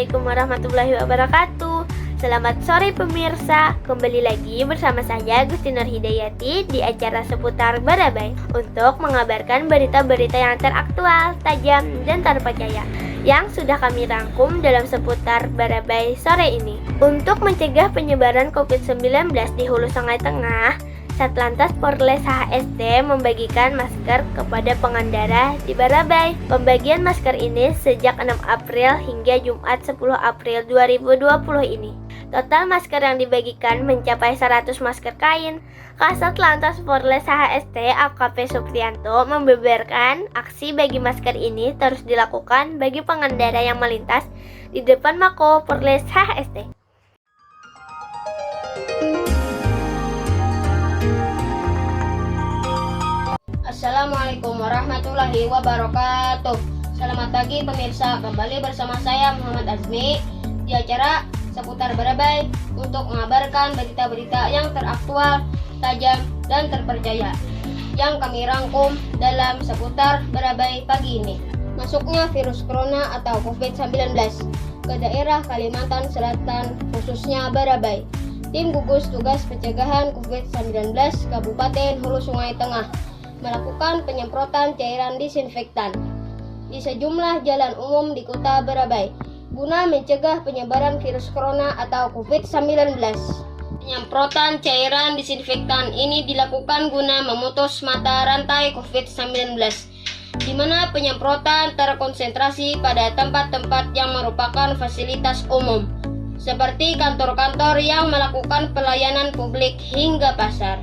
Assalamualaikum warahmatullahi wabarakatuh. Selamat sore pemirsa, kembali lagi bersama saya Gusti Nur Hidayati di acara seputar Barabai untuk mengabarkan berita-berita yang teraktual, tajam, dan terpercaya yang sudah kami rangkum dalam seputar Barabai sore ini. Untuk mencegah penyebaran COVID-19 di Hulu Sungai Tengah, Satlantas Polres HST membagikan masker kepada pengendara di Barabai. Pembagian masker ini sejak 6 April hingga Jumat 10 April 2020 ini. Total masker yang dibagikan mencapai 100 masker kain. Kasat Lantas Polres HST AKP Supriyanto membeberkan aksi bagi masker ini terus dilakukan bagi pengendara yang melintas di depan Mako Polres HST. Assalamualaikum warahmatullahi wabarakatuh. Selamat pagi pemirsa, kembali bersama saya Muhammad Azmi di acara seputar Barabai untuk mengabarkan berita-berita yang teraktual, tajam, dan terpercaya yang kami rangkum dalam seputar Barabai pagi ini. Masuknya virus corona atau COVID-19 ke daerah Kalimantan Selatan, khususnya Barabai. Tim gugus tugas pencegahan COVID-19 Kabupaten Hulu Sungai Tengah melakukan penyemprotan cairan disinfektan di sejumlah jalan umum di kota Barabai guna mencegah penyebaran virus corona atau COVID-19. Penyemprotan cairan disinfektan ini dilakukan guna memutus mata rantai COVID-19, di mana penyemprotan terkonsentrasi pada tempat-tempat yang merupakan fasilitas umum, seperti kantor-kantor yang melakukan pelayanan publik hingga pasar.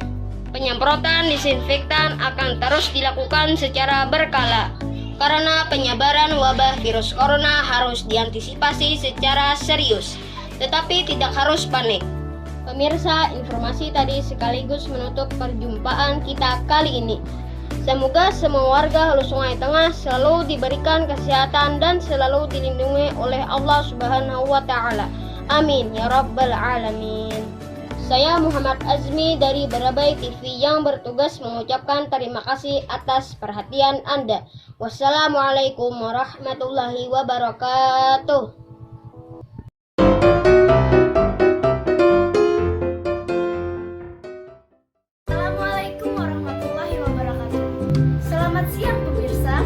Penyemprotan disinfektan akan terus dilakukan secara berkala karena penyebaran wabah virus corona harus diantisipasi secara serius, tetapi tidak harus panik. Pemirsa, informasi tadi sekaligus menutup perjumpaan kita kali ini. Semoga semua warga Hulu Sungai Tengah selalu diberikan kesehatan dan selalu dilindungi oleh Allah Subhanahu wa Ta'ala. Amin ya Rabbal Alamin. Saya Muhammad Azmi dari Barabai TV yang bertugas mengucapkan terima kasih atas perhatian Anda. Wassalamualaikum warahmatullahi wabarakatuh. Assalamualaikum warahmatullahi wabarakatuh. Selamat siang pemirsa.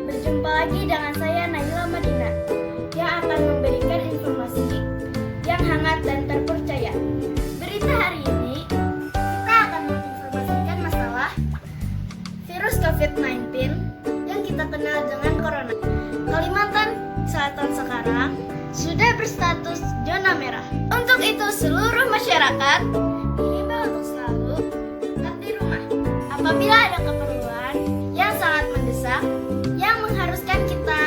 Berjumpa lagi dengan saya Naila Madina yang akan memberikan informasi yang hangat dan terpercaya. Hari ini kita akan menginformasikan masalah virus COVID-19 yang kita kenal dengan corona. Kalimantan Selatan sekarang sudah berstatus zona merah. Untuk itu seluruh masyarakat dihimbau untuk selalu tetap di rumah. Apabila ada keperluan yang sangat mendesak yang mengharuskan kita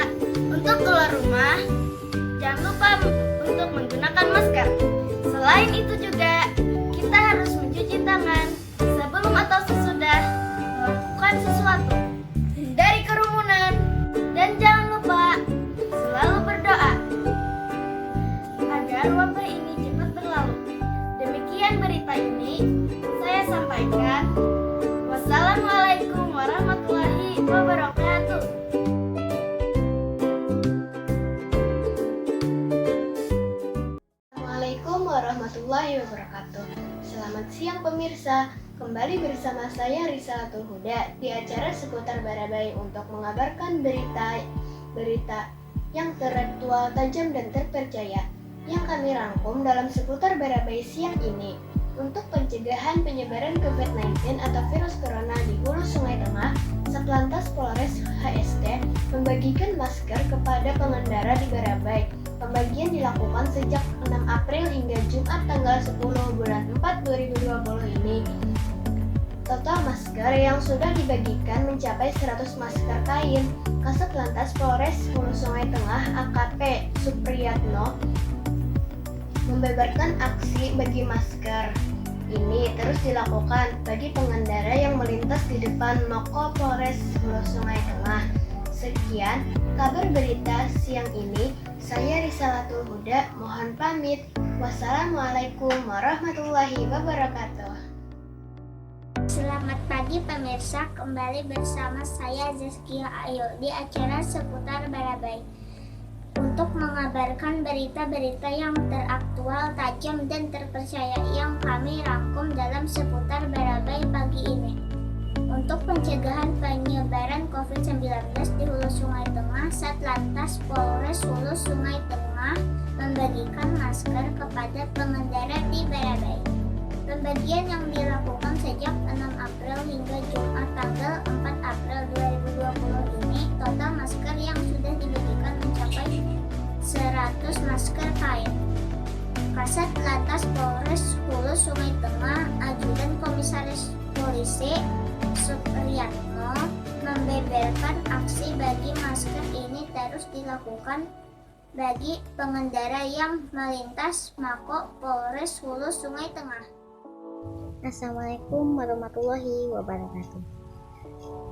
untuk keluar rumah, jangan lupa untuk menggunakan masker. Selain itu juga kita harus mencuci tangan sebelum atau sesudah melakukan sesuatu. Hindari kerumunan dan jangan lupa selalu berdoa agar wabah ini cepat berlalu. Demikian berita ini saya sampaikan. Wassalamualaikum warahmatullahi wabarakatuh. Assalamualaikum warahmatullahi wabarakatuh. Selamat siang pemirsa, kembali bersama saya Risalatul Huda di acara seputar Barabai untuk mengabarkan berita yang teraktual, tajam, dan terpercaya yang kami rangkum dalam seputar Barabai siang ini. Untuk pencegahan penyebaran COVID-19 atau virus corona di Hulu Sungai Tengah, Satlantas Polres HST membagikan masker kepada pengendara di Barabai. Pembagian dilakukan sejak 6 April hingga Jumat tanggal 10 bulan 4 2020 ini. Total masker yang sudah dibagikan mencapai 100 masker kain. Kasat Lantas Polres Hulu Sungai Tengah AKP Supriyanto membeberkan aksi bagi masker ini terus dilakukan bagi pengendara yang melintas di depan Mako Polres Hulu Sungai Tengah. Sekian kabar berita siang ini. Saya Risalatul Huda, mohon pamit. Wassalamualaikum warahmatullahi wabarakatuh. Selamat pagi pemirsa, kembali bersama saya Zaskia Ayu di acara seputar Barabai. untuk mengabarkan berita-berita yang teraktual, tajam, dan terpercaya yang kami rangkum dalam seputar Barabai pagi ini. Untuk pencegahan penyebaran COVID-19 di Hulu Sungai Tengah, Satlantas Polres Hulu Sungai Tengah membagikan masker kepada pengendara di Barabai. Pembagian yang dilakukan sejak 6 April hingga Jumat tanggal 4 April 2020 ini, total masker yang sudah dibagikan mencapai 100 masker kain. Kasat Lantas Polres Hulu Sungai Tengah, Ajudan Komisaris Polisi Supriyatno membeberkan aksi bagi masker ini terus dilakukan bagi pengendara yang melintas Mako Polres Hulu Sungai Tengah. Assalamualaikum warahmatullahi wabarakatuh.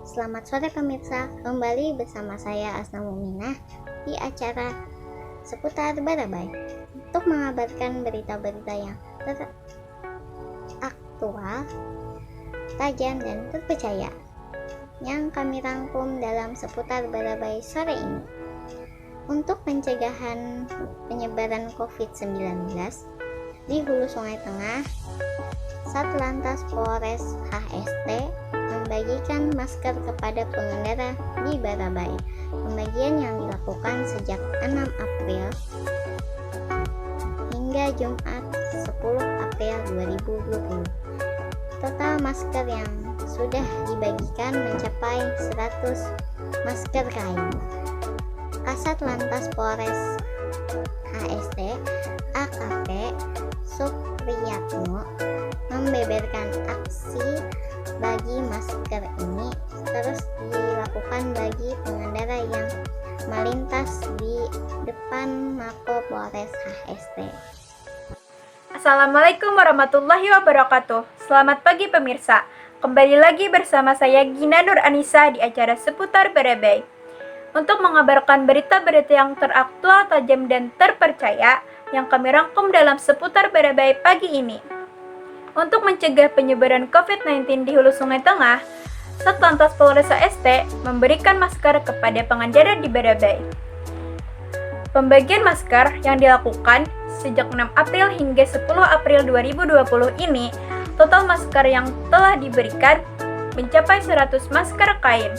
Selamat sore pemirsa, kembali bersama saya Asna Muminah di acara seputar Barabai untuk mengabarkan berita-berita yang aktual, tajam, dan terpercaya yang kami rangkum dalam seputar Barabai sore ini. Untuk pencegahan penyebaran COVID-19 di Hulu Sungai Tengah, Satlantas Polres HST membagikan masker kepada pengendara di Barabai. Pembagian yang dilakukan sejak 6 April hingga Jumat 10 April 2020. Total masker yang sudah dibagikan mencapai 100 masker kain. Kasat Lantas Polres HST AKP Supriyatno membeberkan aksi bagi masker ini terus dilakukan bagi pengendara yang melintas di depan Mako Polres HST. Assalamualaikum warahmatullahi wabarakatuh. Selamat pagi pemirsa. Kembali lagi bersama saya Gina Nur Anissa di acara seputar Barabai untuk mengabarkan berita-berita yang teraktual, tajam, dan terpercaya yang kami rangkum dalam seputar Barabai pagi ini. Untuk mencegah penyebaran COVID-19 di Hulu Sungai Tengah, Satlantas Polres HST memberikan masker kepada pengendara di Barabai. Pembagian masker yang dilakukan sejak 6 April hingga 10 April 2020 ini, total masker yang telah diberikan mencapai 100 masker kain.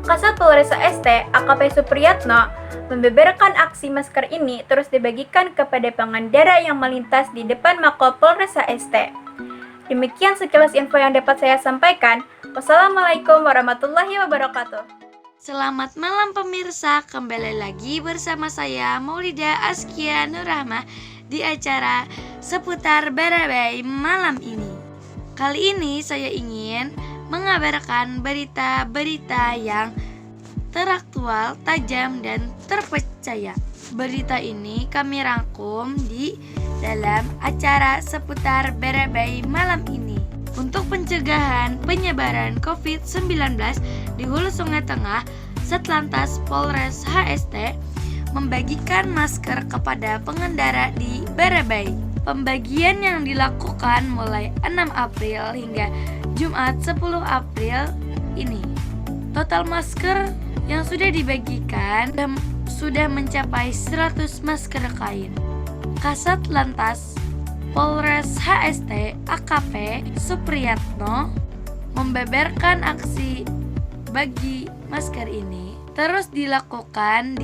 Kasat Polres HST AKP Supriyatno membeberkan aksi masker ini terus dibagikan kepada pengendara yang melintas di depan Mako Polres HST. Demikian sekilas info yang dapat saya sampaikan. Wassalamualaikum warahmatullahi wabarakatuh. Selamat malam pemirsa, kembali lagi bersama saya Maulida Askia Nurrahmah di acara seputar Barabai malam ini. Kali ini saya ingin mengabarkan berita-berita yang teraktual, tajam, dan terpercaya. Berita ini kami rangkum di dalam acara seputar Barabai malam ini. Untuk pencegahan penyebaran COVID-19 di Hulu Sungai Tengah, Satlantas Polres HST membagikan masker kepada pengendara di Barabai. Pembagian yang dilakukan mulai 6 April hingga Jumat 10 April ini. Total masker yang sudah dibagikan sudah mencapai 100 masker kain. Kasat Lantas Polres HST AKP Supriyatno membeberkan aksi bagi masker ini terus dilakukan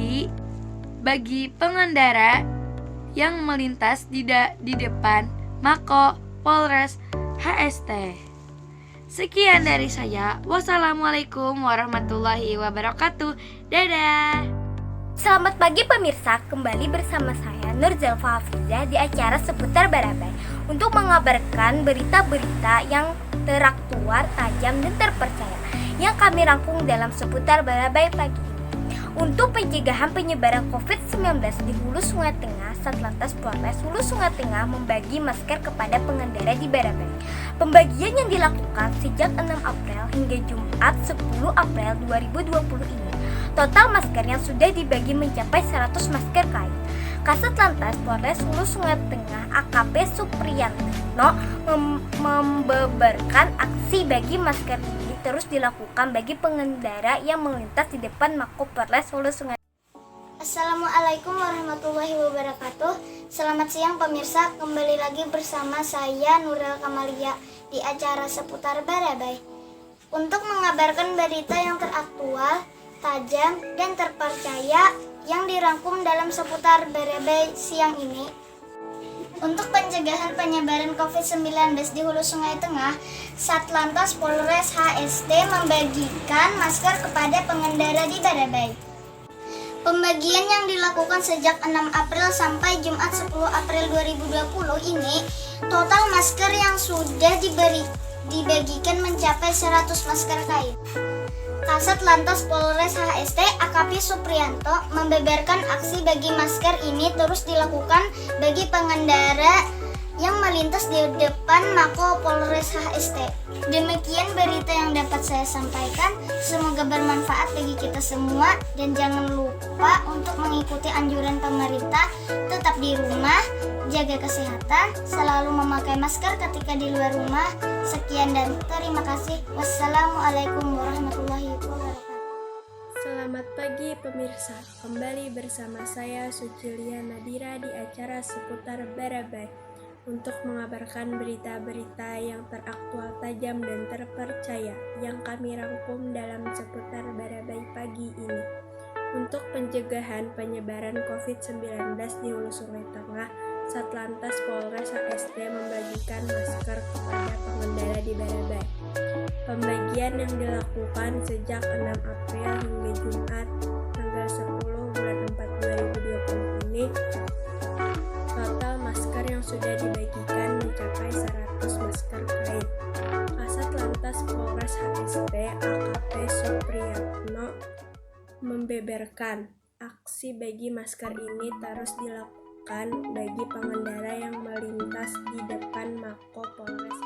bagi pengendara yang melintas di depan Mako Polres HST. Sekian dari saya. Wassalamualaikum warahmatullahi wabarakatuh. Dadah. Selamat pagi pemirsa, kembali bersama saya Nur Zalfa Hafizah di acara seputar Barabai untuk mengabarkan berita-berita yang teraktual, tajam, dan terpercaya yang kami rangkum dalam seputar Barabai pagi ini. Untuk pencegahan penyebaran COVID-19 di Hulu Sungai Tengah, Satlantas Polres Hulu Sungai Tengah membagi masker kepada pengendara di Barabai. Pembagian yang dilakukan sejak 6 April hingga Jumat 10 April 2020 ini. Total masker yang sudah dibagi mencapai 100 masker kain. Kasat Lantas Polres Hulu Sungai Tengah AKP Supriyatno membeberkan aksi bagi masker ini terus dilakukan bagi pengendara yang melintas di depan Mako Polres Hulu Sungai. Assalamualaikum warahmatullahi wabarakatuh. Selamat siang pemirsa, kembali lagi bersama saya Nuril Kamalia di acara seputar Barabai untuk mengabarkan berita yang teraktual, tajam, dan terpercaya yang dirangkum dalam seputar Barabai siang ini. Untuk pencegahan penyebaran COVID-19 di Hulu Sungai Tengah, Satlantas Polres HST membagikan masker kepada pengendara di Barabai. Pembagian yang dilakukan sejak 6 April sampai Jumat 10 April 2020 ini, total masker yang sudah dibagikan mencapai 100 masker kain. Kasat Lantas Polres HST AKP Supriyanto membeberkan aksi bagi masker ini terus dilakukan bagi pengendara yang melintas di depan Mako Polres HST. Demikian berita yang dapat saya sampaikan. Semoga bermanfaat bagi kita semua dan jangan lupa untuk mengikuti anjuran pemerintah, tetap di rumah, jaga kesehatan, selalu memakai masker ketika di luar rumah. Sekian dan terima kasih. Wassalamualaikum warahmatullahi wabarakatuh. Selamat pagi pemirsa, kembali bersama saya Sucilia Nadira di acara seputar Barabai untuk mengabarkan berita-berita yang teraktual, tajam, dan terpercaya yang kami rangkum dalam seputar Barabai pagi ini. Untuk pencegahan penyebaran COVID-19 di Hulu Sungai Tengah, Satlantas Polres HST membagikan masker kepada pengendara di Barabai. Pembagian yang dilakukan sejak 6 April hingga Jumat tanggal 10 bulan 4 2020 ini, total masker yang sudah dibagikan mencapai 100 masker kain. Kasat Lantas Polres HST AKP Supriyanto membeberkan aksi bagi masker ini terus dilakukan bagi pengendara yang melintas di depan Mako Polres.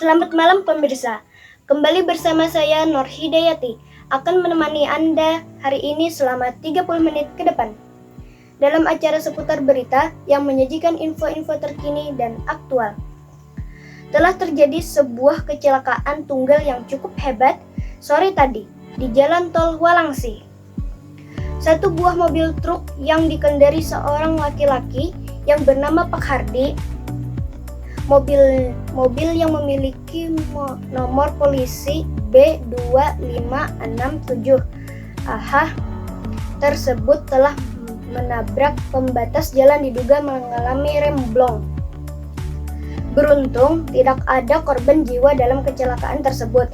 Selamat malam pemirsa, kembali bersama saya Nur Hidayati akan menemani Anda hari ini selama 30 menit ke depan dalam acara seputar berita yang menyajikan info-info terkini dan aktual. Telah terjadi sebuah kecelakaan tunggal yang cukup hebat sore tadi di Jalan Tol Walangsi. Satu buah mobil truk yang dikendari seorang laki-laki yang bernama Pak Hardi, mobil yang memiliki nomor polisi B2567 AH tersebut telah menabrak pembatas jalan, diduga mengalami remblong. Beruntung tidak ada korban jiwa dalam kecelakaan tersebut.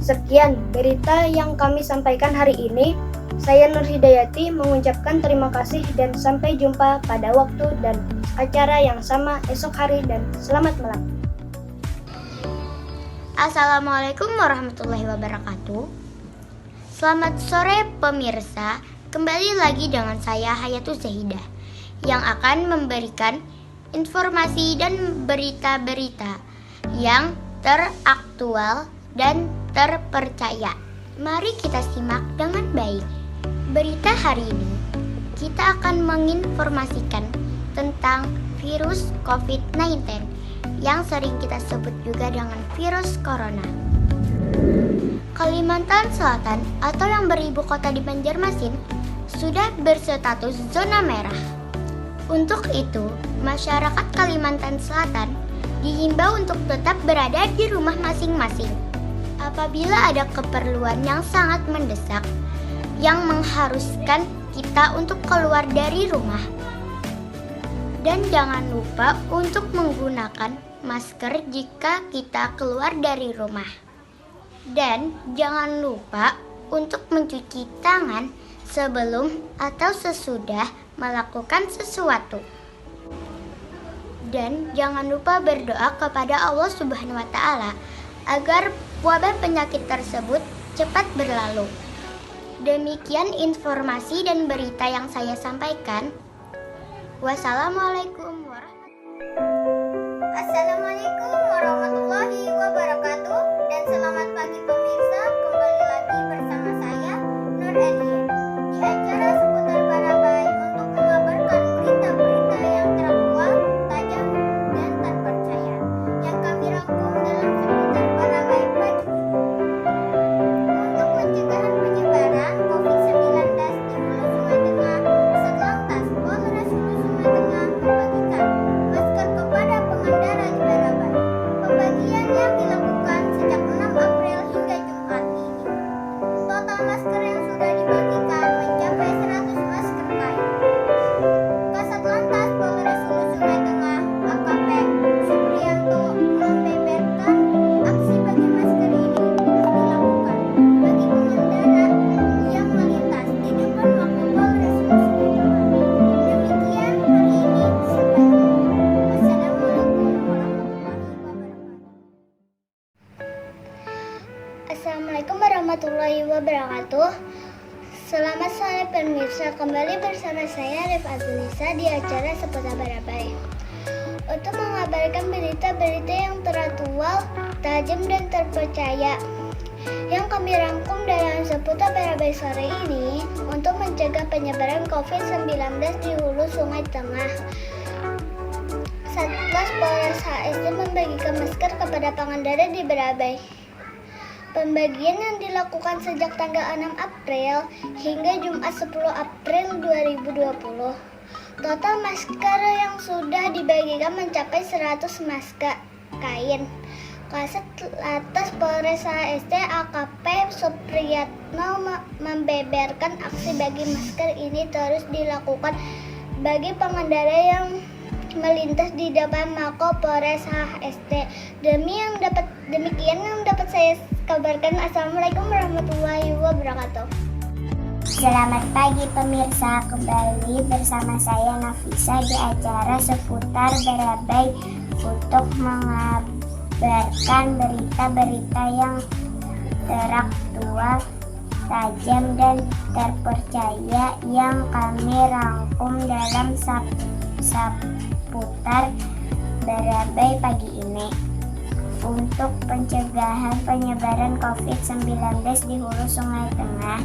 Sekian berita yang kami sampaikan hari ini. Saya Nur Hidayati mengucapkan terima kasih dan sampai jumpa pada waktu dan acara yang sama esok hari dan selamat malam. Assalamualaikum warahmatullahi wabarakatuh. Selamat sore pemirsa, kembali lagi dengan saya Hayatul Zahidah yang akan memberikan informasi dan berita-berita yang teraktual dan terpercaya. Mari kita simak dengan baik. Berita hari ini, kita akan menginformasikan tentang virus COVID-19 yang sering kita sebut juga dengan virus corona. Kalimantan Selatan atau yang beribu kota di Banjarmasin sudah berstatus zona merah. Untuk itu, masyarakat Kalimantan Selatan dihimbau untuk tetap berada di rumah masing-masing. Apabila ada keperluan yang sangat mendesak yang mengharuskan kita untuk keluar dari rumah. Dan jangan lupa untuk menggunakan masker jika kita keluar dari rumah. Dan jangan lupa untuk mencuci tangan sebelum atau sesudah melakukan sesuatu. Dan jangan lupa berdoa kepada Allah Subhanahu wa Ta'ala agar wabah penyakit tersebut cepat berlalu. Demikian informasi dan berita yang saya sampaikan. Wassalamualaikum warahmatullahi wabarakatuh. Dan selamat pagi pemirsa, kembali lagi bersama saya Nur Elie di acara seputar Barabai untuk mengabarkan berita-berita yang teraktual, tajam, dan terpercaya yang kami rangkum dalam seputar Barabai pagi ini. Untuk pencegahan penyebaran COVID-19 di Hulu Sungai Tengah, Kembali bersama saya Rif Azulisa di acara Seputar Barabai untuk mengabarkan berita-berita yang teraktual, tajam dan terpercaya yang kami rangkum dalam Seputar Barabai sore ini untuk mencegah penyebaran COVID-19 di hulu Sungai Tengah. Satgas Polres HSD membagikan masker kepada pengendara di Barabai. Pembagian yang dilakukan sejak tanggal 6 April hingga Jumat 10 April 2020. Total masker yang sudah dibagikan mencapai 100 masker kain. Kasat Lantas Polres HSD AKP Supriyatno membeberkan aksi bagi masker ini terus dilakukan bagi pengendara yang melintas di depan Mako Polres HSD. Demikian yang dapat saya kabarkan. Assalamualaikum warahmatullahi wabarakatuh. Selamat pagi pemirsa, kembali bersama saya Nafisa di acara Seputar Barabai untuk mengabarkan berita-berita yang teraktual, tajam dan terpercaya yang kami rangkum dalam Seputar Barabai pagi ini. Untuk pencegahan penyebaran COVID-19 di hulu Sungai Tengah,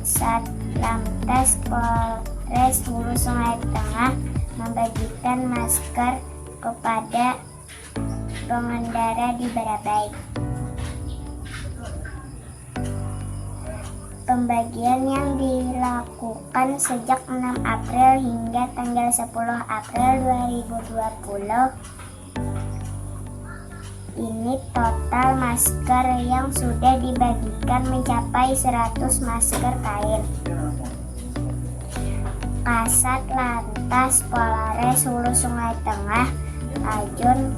Satlantas Polres Hulu Sungai Tengah membagikan masker kepada pengendara di Barabai. Pembagian yang dilakukan sejak 6 April hingga tanggal 10 April 2020. Ini total masker yang sudah dibagikan mencapai 100 masker kain. Kasat Lantas Polres Hulu Sungai Tengah Ajun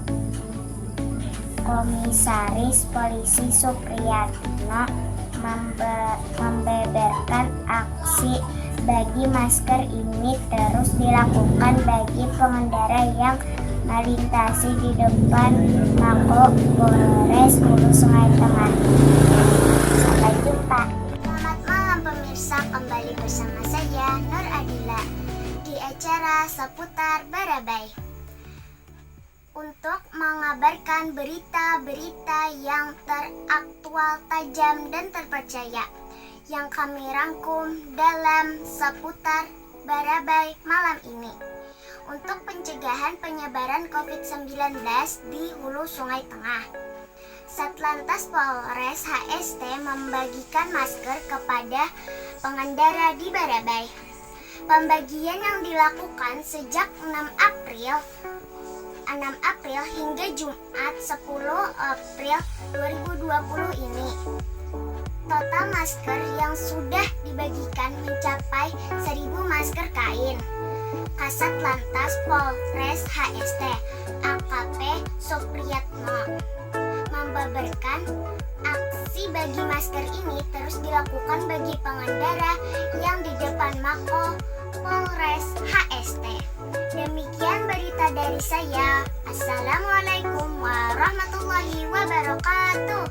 Komisaris Polisi Supriyatno membeberkan aksi bagi masker ini terus dilakukan bagi pengendara yang melintasi di depan Mako Polres Hulu Sungai Tengah. Sampai jumpa. Selamat malam pemirsa, kembali bersama saya Nur Adila di acara Seputar Barabai untuk mengabarkan berita-berita yang teraktual, tajam dan terpercaya yang kami rangkum dalam Seputar Barabai malam ini untuk pencegahan penyebaran COVID-19 di hulu Sungai Tengah. Satlantas Polres HSD membagikan masker kepada pengendara di Barabai. Pembagian yang dilakukan sejak 6 April hingga Jumat 10 April 2020 ini. Total masker yang sudah dibagikan mencapai 1.000 masker kain. Kasat Lantas Polres HSD AKP Supriyatno membeberkan aksi bagi masker ini terus dilakukan bagi pengendara yang di depan Mako Polres HSD. Demikian berita dari saya. Assalamualaikum warahmatullahi wabarakatuh.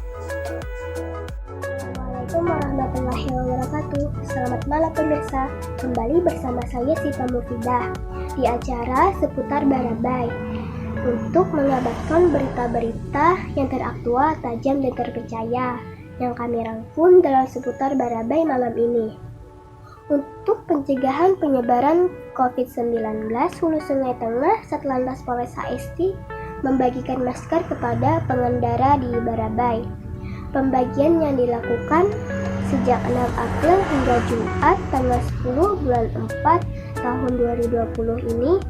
Assalamualaikum warahmatullahi wabarakatuh. Selamat malam pemirsa, kembali bersama saya Sita Mufidah di acara Seputar Barabai untuk mengabarkan berita-berita yang teraktual, tajam dan terpercaya yang kami rangkum dalam Seputar Barabai malam ini. Untuk pencegahan penyebaran COVID-19 Hulu Sungai Tengah, Satlantas Polres HSD membagikan masker kepada pengendara di Barabai. Pembagian yang dilakukan sejak 6 April hingga Jumat tanggal 10 bulan 4 tahun 2020 ini,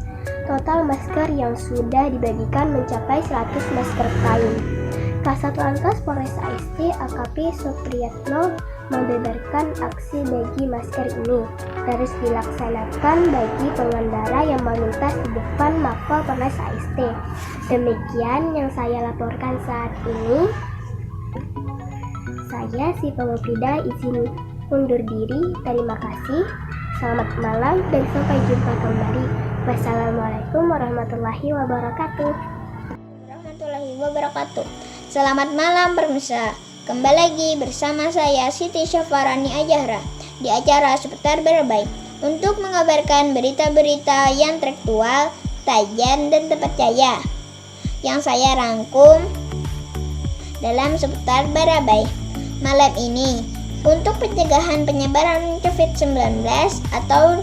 total masker yang sudah dibagikan mencapai 100 masker kain. Kasat Lantas Polres HSD AKP Supriyatno membeberkan aksi bagi masker ini terus dilaksanakan bagi pengendara yang melintas di depan Mako Polres HSD. Demikian yang saya laporkan saat ini. Saya si Pemufida izin undur diri. Terima kasih. Selamat malam dan sampai jumpa kembali. Wassalamualaikum warahmatullahi wabarakatuh. Selamat malam pemirsa. Kembali lagi bersama saya Siti Syafarani Ajahra di acara Seputar Barabai untuk mengabarkan berita-berita yang teraktual, tajam, dan terpercaya yang saya rangkum dalam seputar Barabai malam ini. Untuk pencegahan penyebaran COVID-19 atau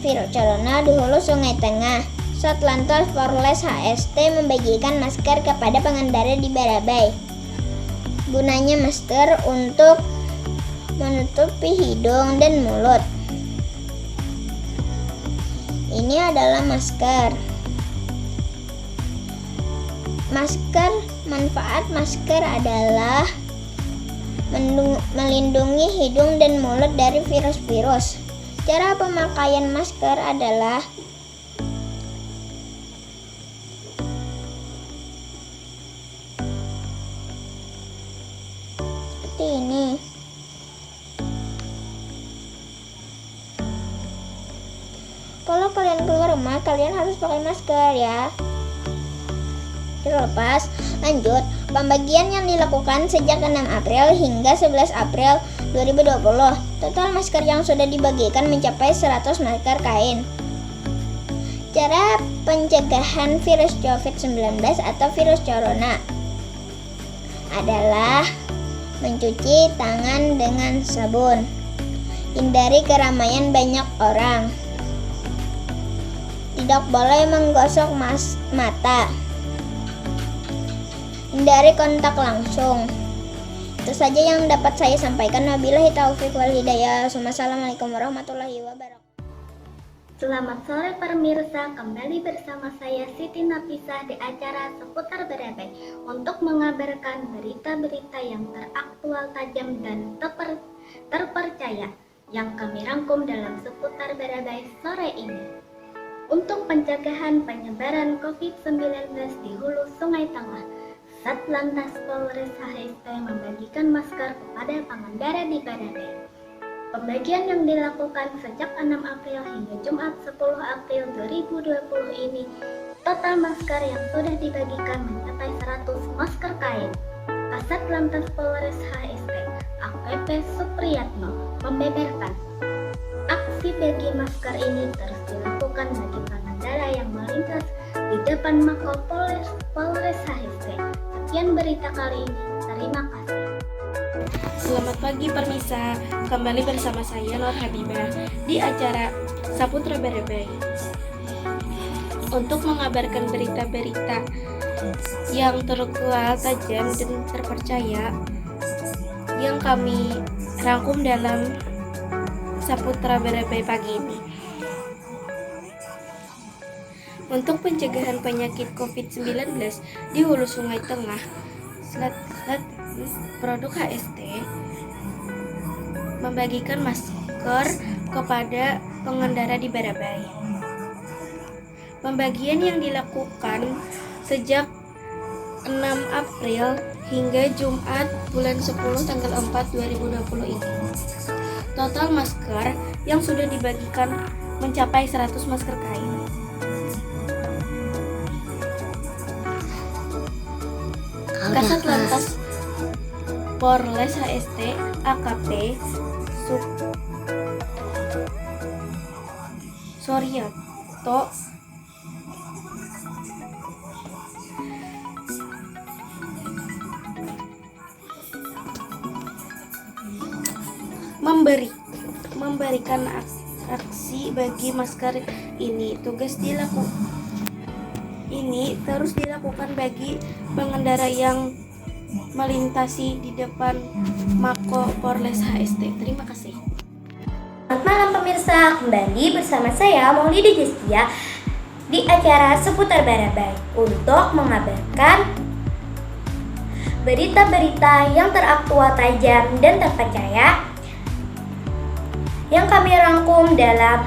virus corona di hulu Sungai Tengah, Satlantas Polres HST membagikan masker kepada pengendara di Barabai. Gunanya masker untuk menutupi hidung dan mulut. Ini adalah masker. Manfaat masker adalah melindungi hidung dan mulut dari virus-virus. Cara pemakaian masker adalah seperti ini. Kalau kalian keluar rumah, kalian harus pakai masker ya. Terlepas, lanjut, pembagian yang dilakukan sejak 6 April hingga 11 April 2020. Total masker yang sudah dibagikan mencapai 100 masker kain. Cara pencegahan virus COVID-19 atau virus corona adalah mencuci tangan dengan sabun. Hindari keramaian banyak orang. Tidak boleh menggosok mata. Hindari kontak langsung. Itu saja yang dapat saya sampaikan. Wabillahi taufiq wal hidayah. Wassalamualaikum warahmatullahi wabarakatuh. Selamat sore pemirsa, kembali bersama saya Siti Nafisah di acara Seputar Barabai untuk mengabarkan berita-berita yang teraktual, tajam, dan terpercaya yang kami rangkum dalam Seputar Barabai sore ini. Untuk pencegahan penyebaran COVID-19 di hulu Sungai Tengah, Satlantas Polres HST membagikan masker kepada pengendara di Barabai. Pembagian yang dilakukan sejak 6 April hingga Jumat 10 April 2020 ini, total masker yang sudah dibagikan mencapai 100 masker kain. Kasat Lantas Polres HST AKP Supriyatno membeberkan, aksi bagi masker ini terus dilakukan bagi pengendara yang melintas di depan Mako Polres HST. Sekian berita kali ini, terima kasih. Selamat pagi pemirsa, kembali bersama saya Nur Habibah di acara Saputra Barabai untuk mengabarkan berita-berita yang teraktual, tajam, dan terpercaya yang kami rangkum dalam Saputra Barabai pagi ini. Untuk pencegahan penyakit COVID-19 di hulu Sungai Tengah, produk HST membagikan masker kepada pengendara di Barabai. Pembagian yang dilakukan sejak 6 April hingga Jumat bulan 10 tanggal 4 2020 ini. Total masker yang sudah dibagikan mencapai 100 masker kain. Kasat Lantas Polres HST AKP Suryato memberikan aksi bagi masker ini. Tugas ini terus dilakukan bagi pengendara yang melintasi di depan Mako Polres HST. Terima kasih. Selamat malam pemirsa, kembali bersama saya Maulida Justia di acara Seputar Barabai untuk mengabarkan berita-berita yang teraktual, tajam, dan terpercaya yang kami rangkum dalam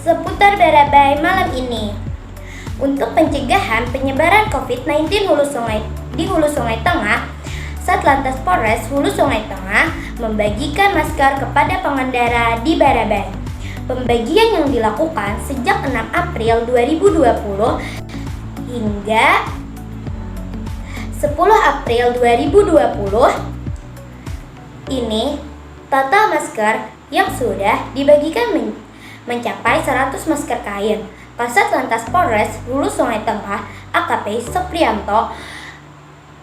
Seputar Barabai malam ini. Untuk pencegahan penyebaran COVID-19 di hulu Sungai Tengah, Satlantas Polres Hulu Sungai Tengah membagikan masker kepada pengendara di Barabai. Pembagian yang dilakukan sejak 6 April 2020 hingga 10 April 2020 ini, total masker yang sudah dibagikan mencapai 100 masker kain. Kasat Lantas Polres Hulu Sungai Tengah AKP Supriyanto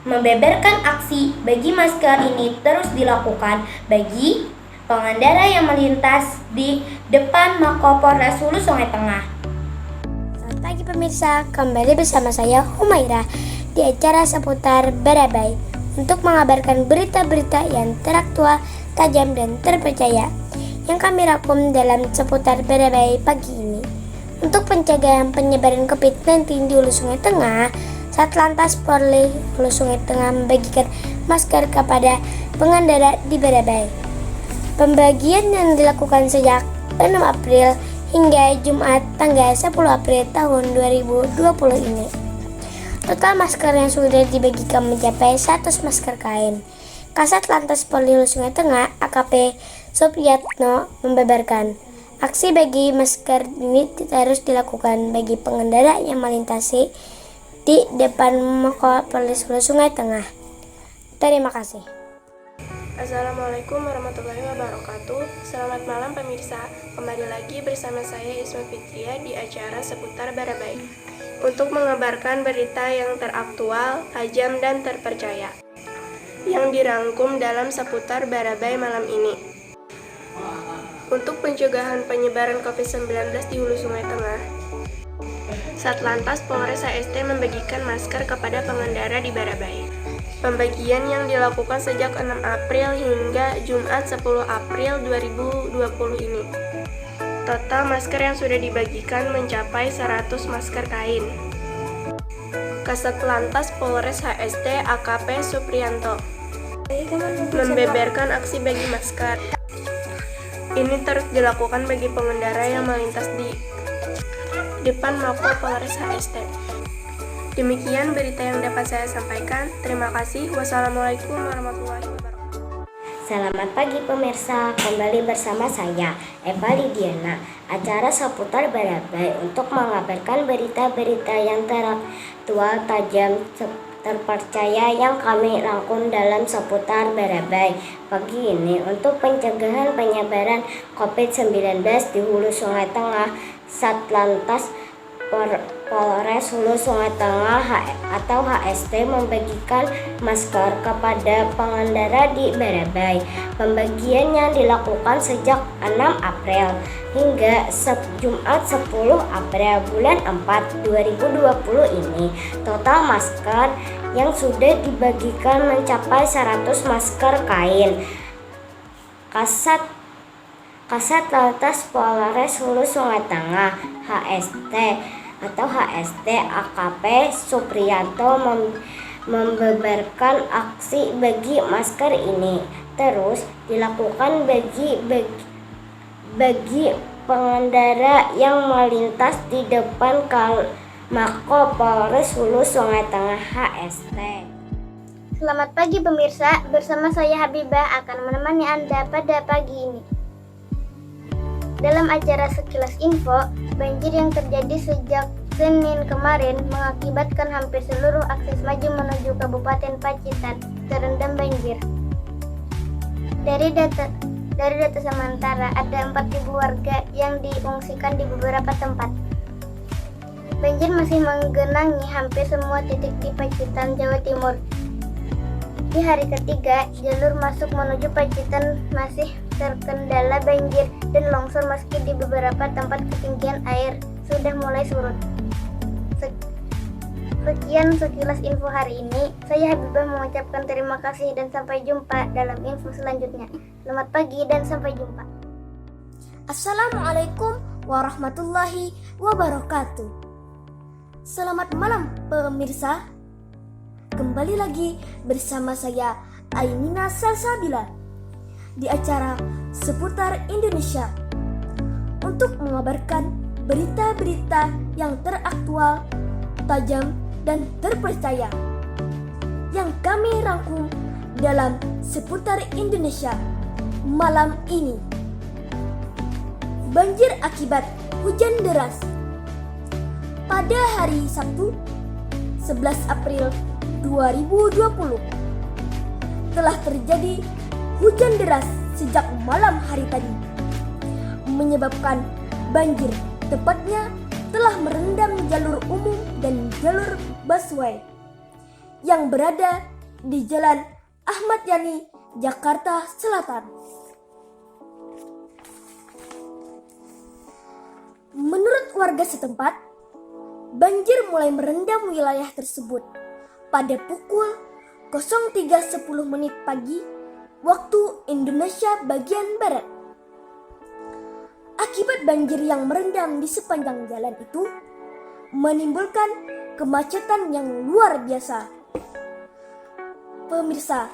membeberkan aksi bagi masker ini terus dilakukan bagi pengendara yang melintas di depan Mako Polres Hulu Sungai Tengah. Selamat pagi pemirsa, kembali bersama saya Humaira di acara seputar Barabai untuk mengabarkan berita-berita yang teraktual, tajam dan terpercaya yang kami rangkum dalam seputar Barabai pagi ini. Untuk pencegahan penyebaran COVID-19 di Hulu Sungai Tengah, Satlantas Polres Hulu Sungai Tengah membagikan masker kepada pengendara di Barabai. Pembagian yang dilakukan sejak 6 April hingga Jumat tanggal 10 April tahun 2020 ini. Total masker yang sudah dibagikan mencapai 100 masker kain. Kasat Lantas Polres Hulu Sungai Tengah AKP Supriyanto membeberkan, aksi bagi masker ini harus dilakukan bagi pengendara yang melintasi di depan Mako Polres Hulu Sungai Tengah. Terima kasih. Assalamualaikum warahmatullahi wabarakatuh. Selamat malam pemirsa. Kembali lagi bersama saya Isma Fitria di acara seputar Barabai untuk mengabarkan berita yang teraktual, tajam dan terpercaya yang dirangkum dalam seputar Barabai malam ini. Untuk pencegahan penyebaran COVID-19 di Hulu Sungai Tengah, Satlantas Polres HST membagikan masker kepada pengendara di Barabai. Pembagian yang dilakukan sejak 6 April hingga Jumat 10 April 2020 ini. Total masker yang sudah dibagikan mencapai 100 masker kain. Kasat Lantas Polres HST AKP Supriyanto membeberkan aksi bagi masker. Ini terus dilakukan bagi pengendara yang melintas di depan Mako Polres HST. Demikian berita yang dapat saya sampaikan. Terima kasih. Wassalamualaikum warahmatullahi wabarakatuh. Selamat pagi pemirsa, kembali bersama saya Eva Lidiana, acara seputar Barabai untuk mengabarkan berita-berita yang teraktual, tajam, terpercaya yang kami rangkum dalam seputar Barabai pagi ini. Untuk pencegahan penyebaran COVID-19 di Hulu Sungai Tengah, Satlantas Polres Hulu Sungai Tengah atau HST membagikan masker kepada pengendara di Barabai. Pembagian yang dilakukan sejak 6 April hingga Jumat 10 April bulan 4 2020 ini. Total masker yang sudah dibagikan mencapai 100 masker kain. Kasat Lantas Polres Hulu Sungai Tengah HST atau HST AKP Supriyanto membeberkan aksi bagi masker ini terus dilakukan bagi pengendara yang melintas di depan Mako Polres Hulu Sungai Tengah HST. Selamat pagi pemirsa, bersama saya Habibah akan menemani Anda pada pagi ini. Dalam acara Sekilas Info, banjir yang terjadi sejak Senin kemarin mengakibatkan hampir seluruh akses maju menuju Kabupaten Pacitan terendam banjir. Dari data sementara, ada 4.000 warga yang diungsikan di beberapa tempat. Banjir masih menggenangi hampir semua titik di Pacitan, Jawa Timur. Di hari ketiga, jalur masuk menuju Pacitan masih terkendala banjir dan longsor meski di beberapa tempat ketinggian air sudah mulai surut. Sekian sekilas info hari ini. Saya Habibah mengucapkan terima kasih dan sampai jumpa dalam info selanjutnya. Selamat pagi dan sampai jumpa. Assalamualaikum warahmatullahi wabarakatuh. Selamat malam pemirsa. Kembali lagi bersama saya Ainina Salsabila di acara Seputar Indonesia untuk mengabarkan berita-berita yang teraktual, tajam, dan terpercaya yang kami rangkum dalam Seputar Indonesia malam ini. Banjir akibat hujan deras. Pada hari Sabtu 11 April 2020 telah terjadi hujan deras sejak malam hari tadi menyebabkan banjir, tepatnya telah merendam jalur umum dan jalur busway yang berada di Jalan Ahmad Yani, Jakarta Selatan. Menurut warga setempat, banjir mulai merendam wilayah tersebut pada pukul 03.10 pagi waktu Indonesia bagian Barat. Akibat banjir yang merendam di sepanjang jalan itu menimbulkan kemacetan yang luar biasa. Pemirsa,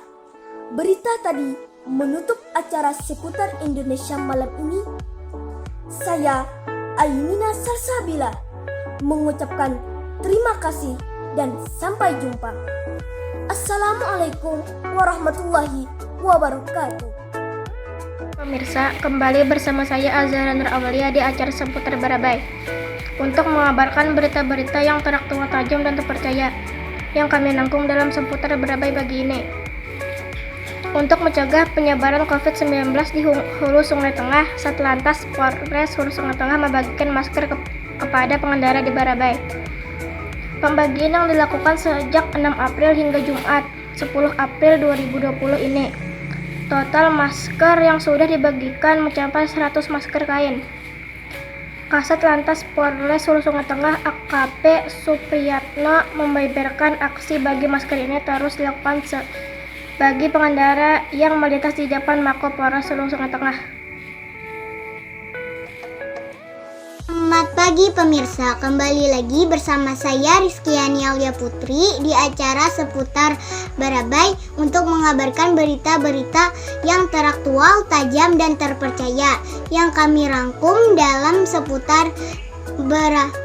berita tadi menutup acara seputar Indonesia malam ini. Saya Ayunina Salsabila mengucapkan terima kasih dan sampai jumpa. Assalamualaikum warahmatullahi wabarakatuh. Pemirsa, kembali bersama saya Azhara Nur Awalia di acara seputar Barabai untuk mengabarkan berita-berita yang teraktual, tajam, dan terpercaya yang kami rangkum dalam seputar Barabai pagi ini. Untuk mencegah penyebaran COVID-19 di Hulu Sungai Tengah, Satlantas Polres Hulu Sungai Tengah membagikan masker kepada pengendara di Barabai. Pembagian yang dilakukan sejak 6 April hingga Jumat 10 April 2020 ini. Total masker yang sudah dibagikan mencapai 100 masker kain. Kasat Lantas Polres Hulu Sungai Tengah AKP Supriyatno membeberkan aksi bagi masker ini terus dilakukan bagi pengendara yang melintas di depan Mako Polres Hulu Sungai Tengah. Selamat pagi pemirsa, kembali lagi bersama saya Rizkyani Aulia Putri di acara seputar Barabai untuk mengabarkan berita-berita yang teraktual, tajam, dan terpercaya yang kami rangkum dalam seputar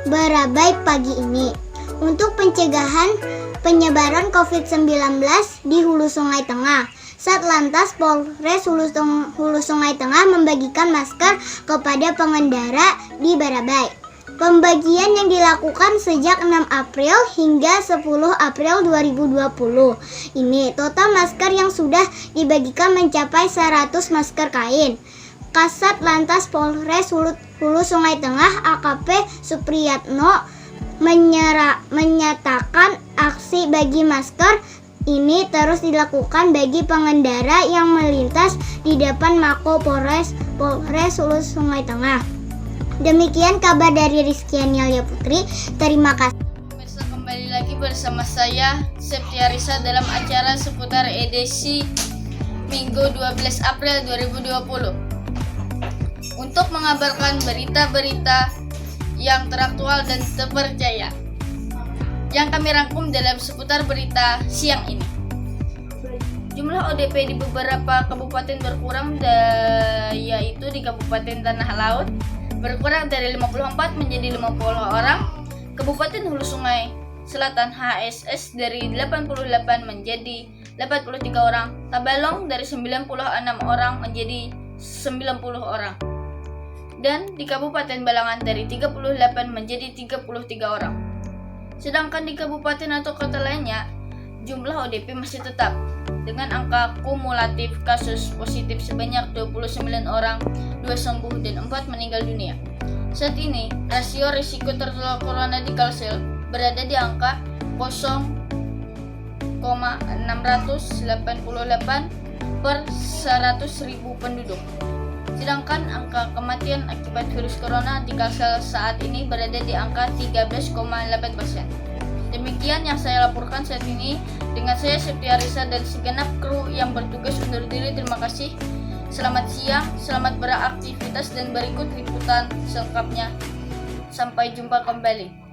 Barabai pagi ini. Untuk pencegahan penyebaran COVID-19 di Hulu Sungai Tengah, Satlantas Polres Hulu Sungai Tengah membagikan masker kepada pengendara di Barabai. Pembagian yang dilakukan sejak 6 April hingga 10 April 2020. Ini total masker yang sudah dibagikan mencapai 100 masker kain. Kasat Lantas Polres Hulu Sungai Tengah AKP Supriyatno menyatakan aksi bagi masker ini terus dilakukan bagi pengendara yang melintas di depan Mako Polres Hulu Sungai Tengah. Demikian kabar dari Rizkyani Aulia Putri. Terima kasih. Pemirsa, kembali lagi bersama saya Septia Risa dalam acara seputar edisi Minggu 12 April 2020 untuk mengabarkan berita-berita yang teraktual dan terpercaya yang kami rangkum dalam seputar berita siang ini. Jumlah ODP di beberapa kabupaten berkurang, yaitu di Kabupaten Tanah Laut berkurang dari 54 menjadi 50 orang, Kabupaten Hulu Sungai Selatan HSS dari 88 menjadi 83 orang, Tabalong dari 96 orang menjadi 90 orang, dan di Kabupaten Balangan dari 38 menjadi 33 orang. Sedangkan di kabupaten atau kota lainnya, jumlah ODP masih tetap dengan angka kumulatif kasus positif sebanyak 29 orang, 2 sembuh dan 4 meninggal dunia. Saat ini, rasio risiko tertular corona di Kalsel berada di angka 0,688 per 100.000 penduduk. Sedangkan angka kematian akibat virus corona di Kalsel saat ini berada di angka 13,8%. Demikian yang saya laporkan saat ini. Dengan saya Septia Risa dan segenap kru yang bertugas undur diri. Terima kasih. Selamat siang, selamat beraktivitas, dan berikut liputan selengkapnya. Sampai jumpa kembali.